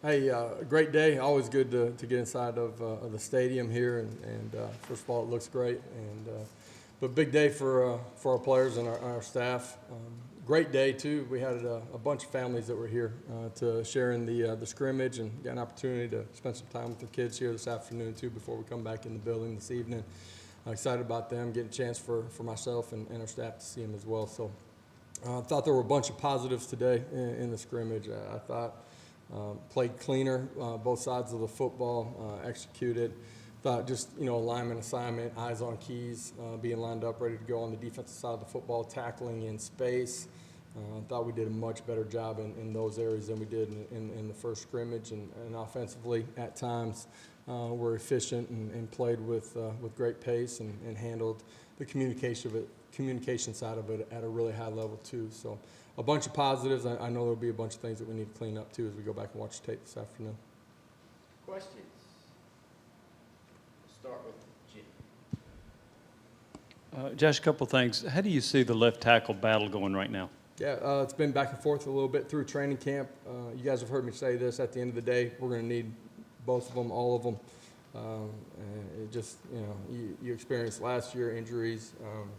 Hey, great day. Always good to get inside of the stadium here, and first of all, it looks great, but big day for our players and our staff. Great day too. We had a bunch of families that were here to share in the scrimmage, and got an opportunity to spend some time with the kids here this afternoon too before we come back in the building this evening. Excited about them, getting a chance for myself and our staff to see them as well. So I thought there were a bunch of positives today in the scrimmage. I thought played cleaner, both sides of the football, executed. Thought just, alignment, assignment, eyes on keys, being lined up, ready to go on the defensive side of the football, tackling in space. Thought we did a much better job in those areas than we did in the first scrimmage. And offensively, at times, we're efficient and played with great pace and handled the communication side of it at a really high level too. So a bunch of positives. I know there'll be a bunch of things that we need to clean up too as we go back and watch the tape this afternoon. Questions? We'll start with Jim. Josh, a couple things. How do you see the left tackle battle going right now? Yeah, it's been back and forth a little bit through training camp. You guys have heard me say this. At the end of the day, we're going to need both of them, all of them. And it just, you experienced last year injuries,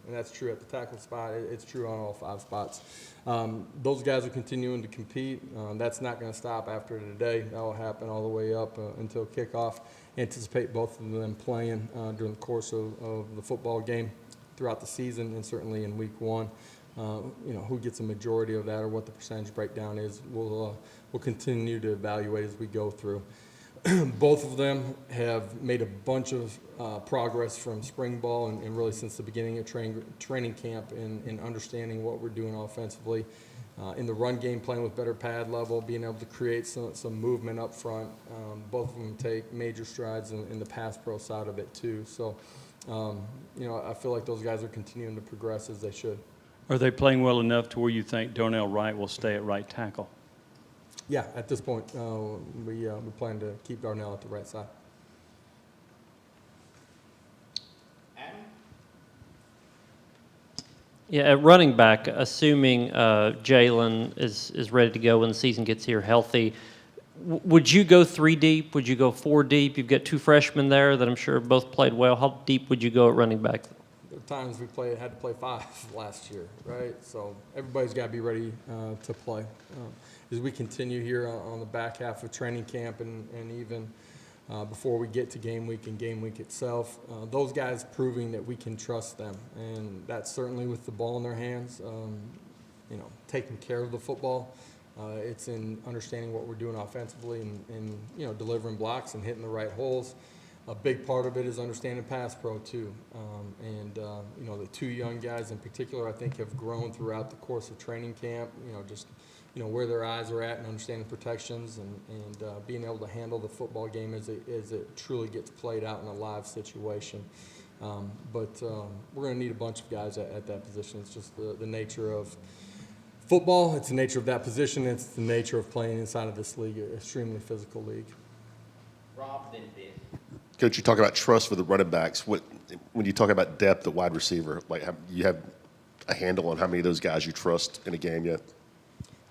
and that's true at the tackle spot. It's true on all 5 spots. Those guys are continuing to compete. That's not going to stop after today. That will happen all the way up until kickoff. Anticipate both of them playing during the course of the football game throughout the season, and certainly in week 1. Who gets a majority of that or what the percentage breakdown is, we'll continue to evaluate as we go through. Both of them have made a bunch of progress from spring ball and really since the beginning of training camp in understanding what we're doing offensively. In the run game, playing with better pad level, being able to create some movement up front. Both of them take major strides in the pass pro side of it too. So, I feel like those guys are continuing to progress as they should. Are they playing well enough to where you think Darnell Wright will stay at right tackle? Yeah, at this point, we plan to keep Darnell at the right side. Adam? Yeah, at running back, assuming Jalen is ready to go when the season gets here healthy, would you go 3 deep? Would you go 4 deep? You've got 2 freshmen there that I'm sure both played well. How deep would you go at running back? There are times we had to play 5 last year, right? So everybody's got to be ready to play. As we continue here on the back half of training camp and even before we get to game week and game week itself, those guys proving that we can trust them. And that's certainly with the ball in their hands, taking care of the football. It's in understanding what we're doing offensively and delivering blocks and hitting the right holes. A big part of it is understanding pass pro too. The 2 young guys in particular, I think, have grown throughout the course of training camp, where their eyes are at and understanding protections and being able to handle the football game as it truly gets played out in a live situation. But we're going to need a bunch of guys at that position. It's just the nature of football. It's the nature of that position. It's the nature of playing inside of this league, an extremely physical league. Rob, then Ben. Coach, you talk about trust for the running backs. When you talk about depth at wide receiver, you have a handle on how many of those guys you trust in a game yet?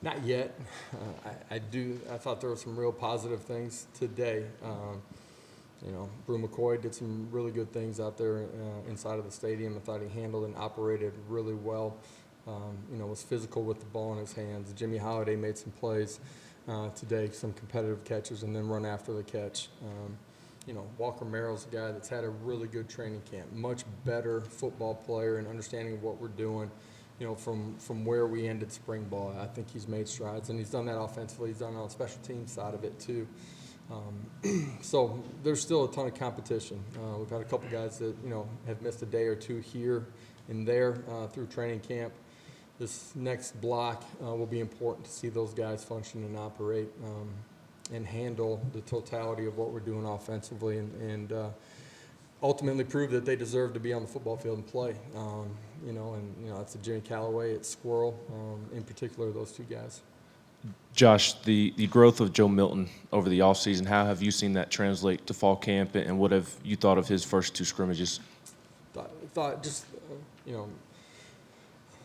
Not yet. I thought there were some real positive things today. Brew McCoy did some really good things out there inside of the stadium. I thought he handled and operated really well. Was physical with the ball in his hands. Jimmy Holiday made some plays today, some competitive catches, and then run after the catch. Walker Merrill's a guy that's had a really good training camp, much better football player and understanding what we're doing. From where we ended spring ball, I think he's made strides, and he's done that offensively. He's done it on the special teams side of it too. So there's still a ton of competition. We've had a couple guys that have missed a day or 2 here and there through training camp. This next block will be important to see those guys function and operate and handle the totality of what we're doing offensively and ultimately prove that they deserve to be on the football field and play. It's a Jimmy Callaway, it's Squirrel, in particular, those 2 guys. Josh, the growth of Joe Milton over the offseason, how have you seen that translate to fall camp, and what have you thought of his first 2 scrimmages? Thought just,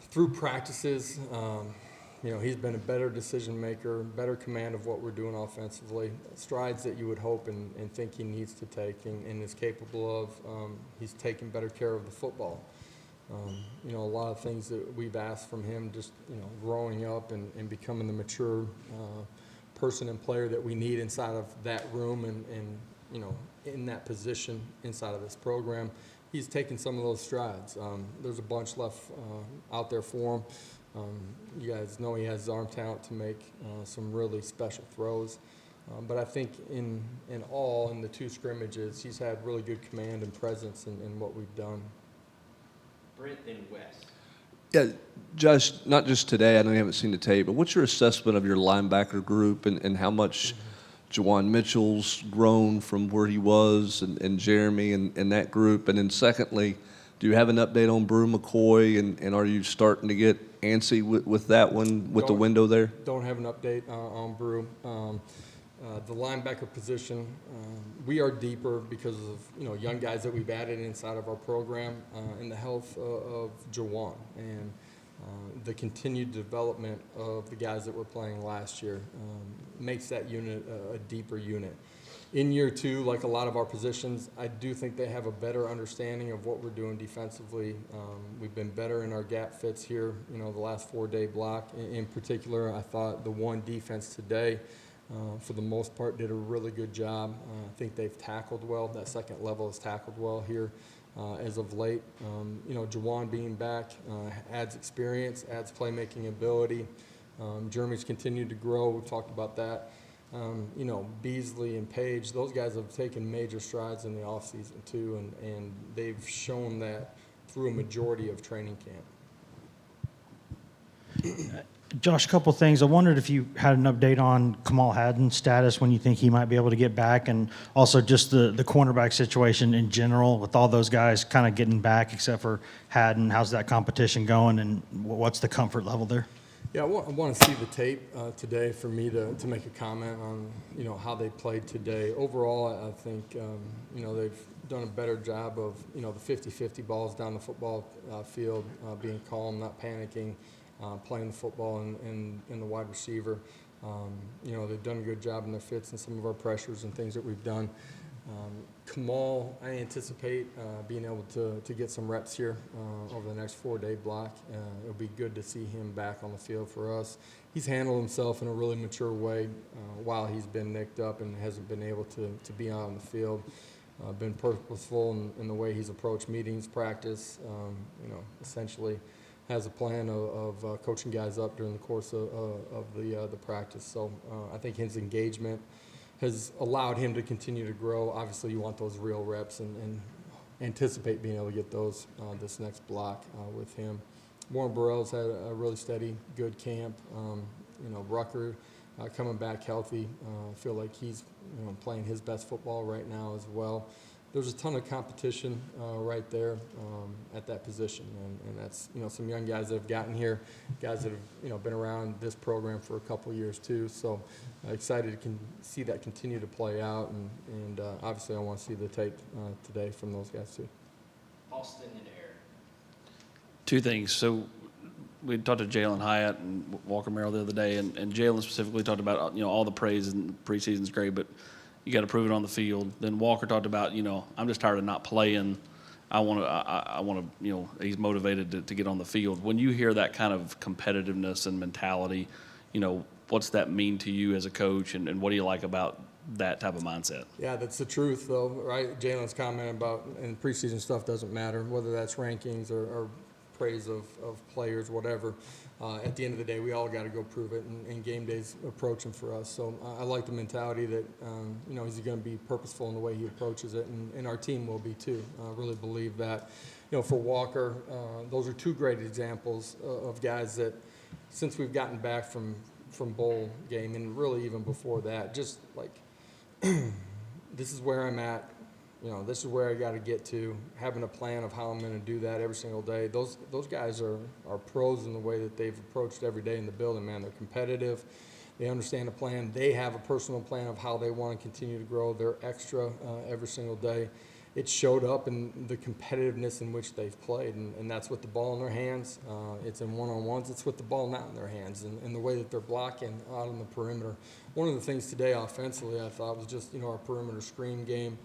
through practices, he's been a better decision maker, better command of what we're doing offensively, strides that you would hope and think he needs to take and is capable of. He's taking better care of the football. A lot of things that we've asked from him, just, growing up and becoming the mature person and player that we need inside of that room and in that position inside of this program. He's taken some of those strides. There's a bunch left out there for him. You guys know he has his arm talent to make some really special throws. But I think in all, in the 2 scrimmages, he's had really good command and presence in what we've done. Brent and Wes. Yeah, Josh, not just today, I know you haven't seen the tape, but what's your assessment of your linebacker group and how much Jawan Mitchell's grown from where he was and Jeremy and that group? And then secondly, do you have an update on Brew McCoy and are you starting to get antsy with that one, with the window there? Don't have an update on Brew. The linebacker position, we are deeper because of young guys that we've added inside of our program and the health of Jawan and the continued development of the guys that were playing last year makes that unit a deeper unit. In year 2, like a lot of our positions, I do think they have a better understanding of what we're doing defensively. We've been better in our gap fits here, the last 4-day block. In particular, I thought the 1 defense today, for the most part, did a really good job. I think they've tackled well. That second level has tackled well here as of late. Jawan being back adds experience, adds playmaking ability. Jeremy's continued to grow. We've talked about that. Beasley and Page, those guys have taken major strides in the offseason too, and they've shown that through a majority of training camp. Josh, a couple of things. I wondered if you had an update on Kamal Haddon's status, when you think he might be able to get back, and also just the cornerback situation in general with all those guys kind of getting back except for Haddon. How's that competition going, and what's the comfort level there? Yeah, I want to see the tape today for me to make a comment on, how they played today. Overall, I think, they've done a better job of, the 50-50 balls down the football field, being calm, not panicking, playing the football and the wide receiver. They've done a good job in their fits and some of our pressures and things that we've done. Kamal, I anticipate being able to get some reps here over the next 4-day block. It'll be good to see him back on the field for us. He's handled himself in a really mature way while he's been nicked up and hasn't been able to be out on the field. Been purposeful in the way he's approached meetings, practice, essentially has a plan of coaching guys up during the course of the practice. So I think his engagement has allowed him to continue to grow. Obviously, you want those real reps and anticipate being able to get those this next block with him. Warren Burrell's had a really steady, good camp. Rucker coming back healthy. I feel like he's playing his best football right now as well. There's a ton of competition right there at that position, and that's some young guys that have gotten here, guys that have been around this program for a couple of years too. So excited to see that continue to play out, and obviously I want to see the tape today from those guys too. Austin and Eric. 2 things. So we talked to Jalen Hyatt and Walker Merrill the other day, and Jalen specifically talked about all the praise and preseason's great, but you got to prove it on the field. Then Walker talked about I'm just tired of not playing. I want to he's motivated to get on the field. When you hear that kind of competitiveness and mentality, what's that mean to you as a coach, and what do you like about that type of mindset? Yeah, that's the truth, though, right? Jalen's comment about and preseason stuff doesn't matter, whether that's rankings or praise of players, whatever. At the end of the day, we all got to go prove it, and game day's approaching for us. So I like the mentality that, he's going to be purposeful in the way he approaches it, and our team will be too. I really believe that. For Walker, those are 2 great examples of guys that, since we've gotten back from bowl game, and really even before that, just like, this is where I'm at. This is where I got to get to, having a plan of how I'm going to do that every single day. Those guys are pros in the way that they've approached every day in the building, man. They're competitive. They understand the plan. They have a personal plan of how they want to continue to grow. They're extra every single day. it showed up in the competitiveness in which they've played, and that's with the ball in their hands. It's in one-on-ones. It's with the ball not in their hands, and the way that they're blocking out on the perimeter. One of the things today offensively I thought was just, our perimeter screen game,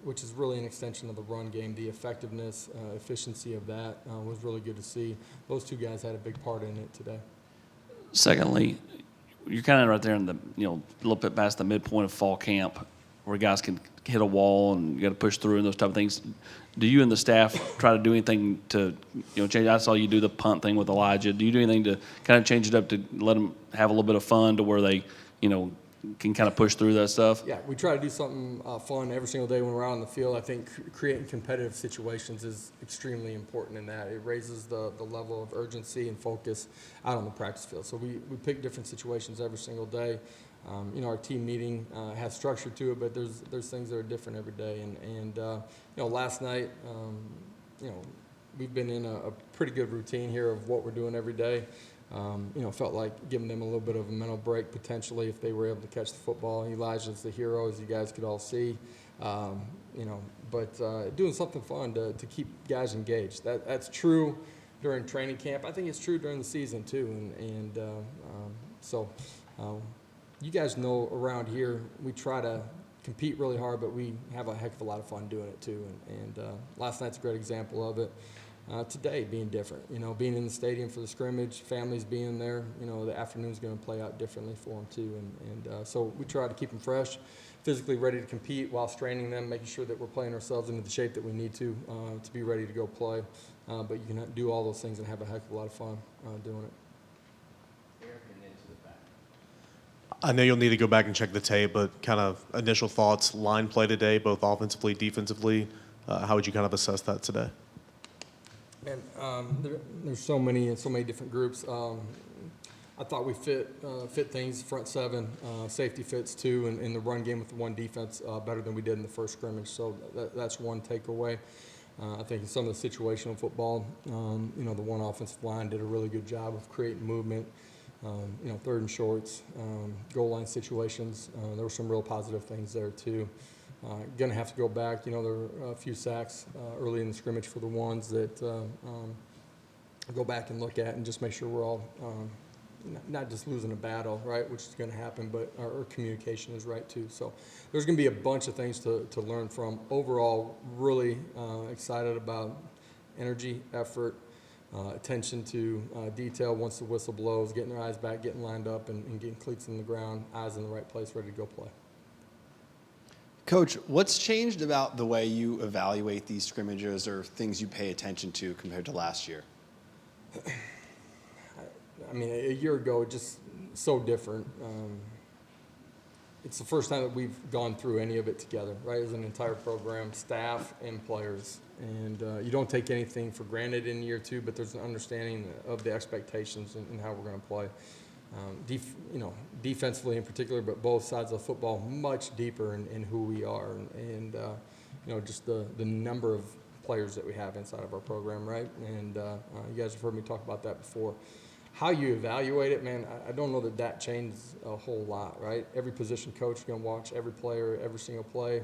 which is really an extension of the run game. The effectiveness, efficiency of that was really good to see. Those two guys had a big part in it today. Secondly, you're kind of right there in the, a little bit past the midpoint of fall camp where guys can hit a wall and you got to push through and those type of things. Do you and the staff try to do anything to, change? I saw you do the punt thing with Elijah. Do you do anything to kind of change it up to let them have a little bit of fun to where they, can kind of push through that stuff? Yeah, we try to do something fun every single day when we're out on the field. I think creating competitive situations is extremely important in that. It raises the level of urgency and focus out on the practice field. So we pick different situations every single day. Our team meeting has structure to it, but there's things that are different every day. And last night, we've been in a pretty good routine here of what we're doing every day. Felt like giving them a little bit of a mental break potentially if they were able to catch the football. Elijah's the hero, as you guys could all see. But doing something fun to keep guys engaged. That's true during training camp. I think it's true during the season too. So you guys know around here we try to compete really hard, but we have a heck of a lot of fun doing it too. And last night's a great example of it. Today being different, being in the stadium for the scrimmage, families being there, the afternoon's going to play out differently for them too. And so we try to keep them fresh, physically ready to compete while training them, making sure that we're playing ourselves into the shape that we need to be ready to go play. But you can do all those things and have a heck of a lot of fun doing it. Eric, and then to the back. I know you'll need to go back and check the tape, but kind of initial thoughts, line play today, both offensively, defensively. How would you kind of assess that today? And there's so many different groups. I thought we fit things, front seven, safety fits too, and in the run game with the one defense better than we did in the first scrimmage. So that's one takeaway. I think in some of the situational football, the one offensive line did a really good job of creating movement. Third and shorts, goal line situations. There were some real positive things there too. Going to have to go back. There were a few sacks early in the scrimmage for the ones that go back and look at and just make sure we're all not just losing a battle, right, which is going to happen, but our communication is right too. So there's going to be a bunch of things to learn from. Overall, really excited about energy, effort, attention to detail once the whistle blows, getting their eyes back, getting lined up, and getting cleats in the ground, eyes in the right place, ready to go play. Coach, what's changed about the way you evaluate these scrimmages or things you pay attention to compared to last year? I mean, a year ago, just so different. It's the first time that we've gone through any of it together, right, as an entire program, staff and players. And you don't take anything for granted in year two, but there's an understanding of the expectations and how we're going to play. Defensively in particular, but both sides of football much deeper in who we are and just the number of players that we have inside of our program, right? And you guys have heard me talk about that before. How you evaluate it, man, I don't know that changes a whole lot, right? Every position coach is going to watch every player, every single play,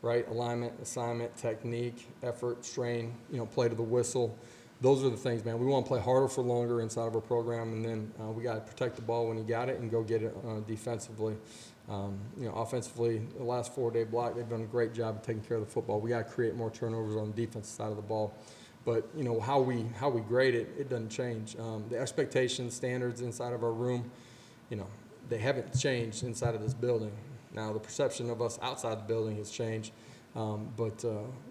right? Alignment, assignment, technique, effort, strain, play to the whistle. Those are the things, man. We want to play harder for longer inside of our program, and then we got to protect the ball when you got it and go get it defensively. Offensively, the last 4-day block, they've done a great job of taking care of the football. We got to create more turnovers on the defensive side of the ball. But how we grade it, it doesn't change. The expectations, standards inside of our room, they haven't changed inside of this building. Now the perception of us outside the building has changed, but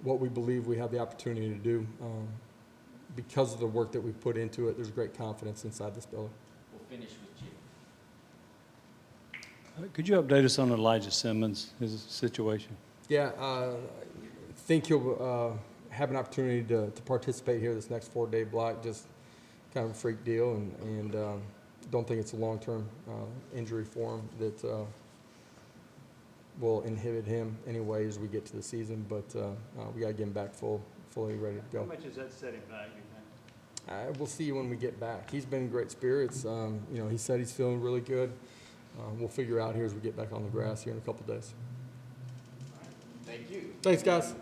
what we believe we have the opportunity to do. Because of the work that we've put into it, there's great confidence inside this building. We'll finish with you. Could you update us on Elijah Simmons, his situation? Yeah, I think he'll have an opportunity to participate here this next 4-day block. Just kind of a freak deal, and don't think it's a long-term injury for him that will inhibit him anyway as we get to the season. But we got to get him back fully ready to go. How much is that setting back, you think? We'll see when we get back. He's been in great spirits. He said he's feeling really good. We'll figure out here as we get back on the grass here in a couple days. Thank you. Thanks, guys.